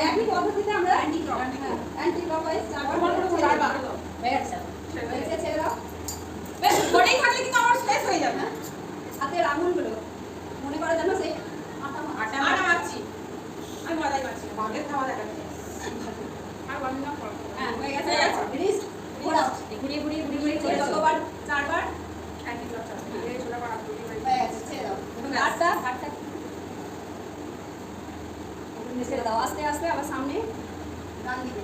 একই পদ্ধতিতে আমরা অ্যান্টি ক্লকওয়াইজ চারবার হয়ে গেছে। ছেড়ে দাও। বেশ বডি থাকলে কিন্তু আমার স্পেস হয়ে যাবে। হাতের আঙুলগুলো মনে করে যেন সেই আটা মারছি। আমি মজাই মারছি। বাগের খাওয়া দেখাচ্ছি। আর ওয়ান না করো। হ্যাঁ হয়ে গেছে। রিলিজ। ঘোরাও। ঘুরিয়ে যতবার চারবার অ্যান্টি ক্লক চালাবে। এই ছোট বড় হয়ে গেছে। ছেড়ে দাও। ঘাটটা ছেড়ে দাও। আস্তে আস্তে আবার সামনে ডান দিকে।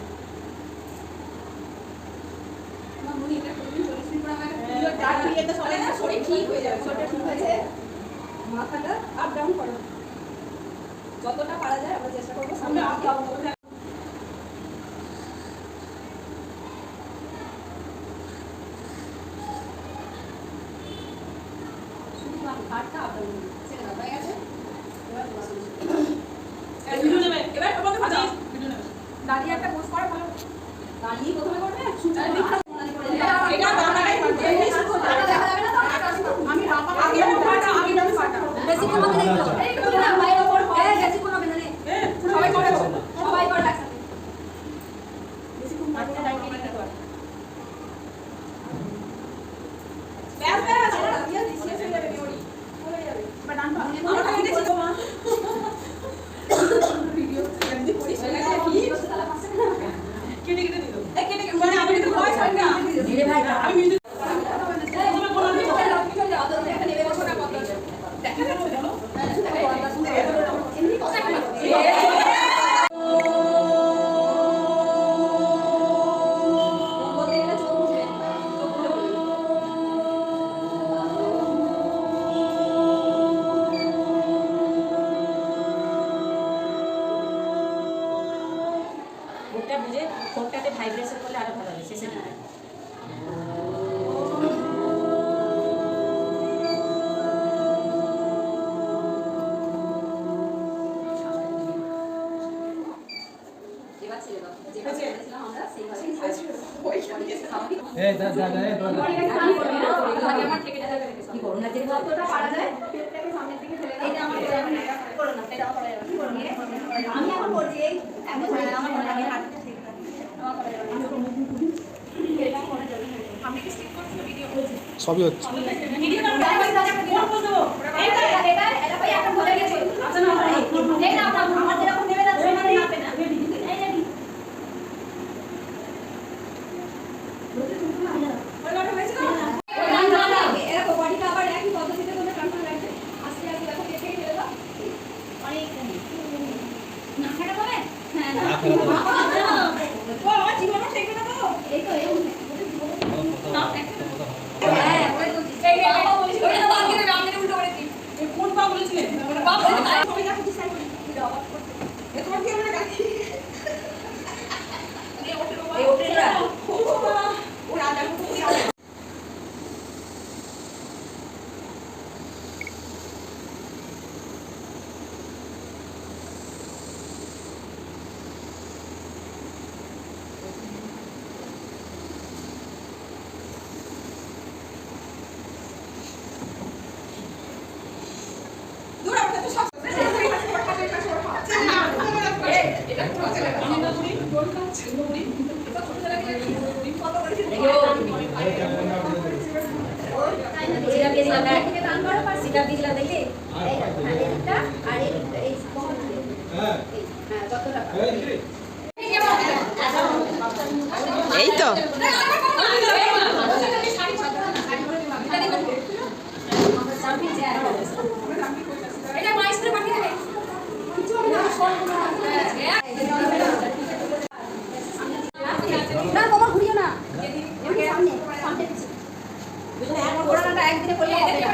আমার মনে এটা প্রতিদিন 40 মিনিট পর আমার ভিডিও ডাক দিয়ে তো চলে না, শরীর ঠিক হয়ে যাবে। শরীরটা ঠিক হয়েছে। মাথাটা আপ ডাউন করো। যতটা পারা যায় আমরা চেষ্টা করব সামনে আপ ডাউন করতে। শুধু ঘাটটা আপ ডাউন করো। ছেড়ে দাও। হয়ে গেছে। এবার তোমাকে ভালো ভিডিও নেবে। দাঁড়িয়ে একটা পোজ করো ভালো। দাঁড়িয়ে প্রথমে করবে সুতার দিকটা মোনালি করে যাবে। এটা বাংলায় এমনি শুধু দেখা যাবে না তো। আমি রাপা আগে ফাটা বেশি কোন হবে না। এই তো না ভাই ওপর হয় বেশি কোন হবে না রে। সবাই করে একসাথে। বেশি কোন মাঠটা ডাইকে নিতে পারে। ব্যাস দিয়া দিছি চলে যাবে বিওড়ি। চলে যাবে। বা ডান পা। আমার কাছে দেখছি মা। ভিডিও এমনি করিস না কি? কেটে দিল। কেটে মানে আমি তো ভয় পাই না। ধীরে ভাই আমি মিউজিক তুমি বলো আমি বলে দাও কি যাও তো এখানে নেবে বসো না কত দেখা যাচ্ছে জানো এমনি কথা বলো ওটা বুঝে ফোনটাতে ভাইব্রেশন করলে আরো ভালো হবে শেষে দিকে এবার ছেড়ে দাও যেটা ছেড়েছিলাম আমরা সেইভাবেই কি করুন না যে যতটা পারা যায় পেটটাকে সামনের দিকে ঠেলে দাও। এটা আমার করো না এটা করা যাবে কি করব আমি এখন করছি এই এখন আমার মনে লাগে হাতটা ঠিক আছে আমার করা যাবে এটা করা যাবে আমি কি স্কিপ করছি ভিডিও সবই হচ্ছে ভিডিও না এটা ভাই এখন ধরে গেছে আচ্ছা না এই না আমার যেরকম নেমে যাচ্ছে মানে নাপে না এই রেডি এই তো এটা মাইস্টার পাঠিয়ে দেবে কিছু হবে না না বাবা ঘুরিও না এদিকে সামনে সামনে দুজনে এক কোড়াটা একদিনে করলে হবে না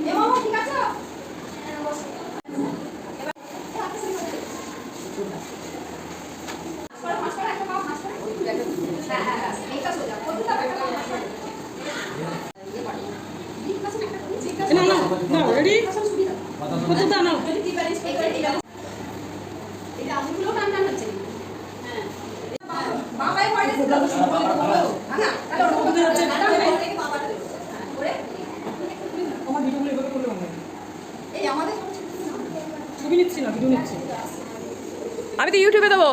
এ মামা ঠিক আছে এই আমার নিচ্ছি না, ভিডিও নিচ্ছি। আমি তো ইউটিউবে দেবো।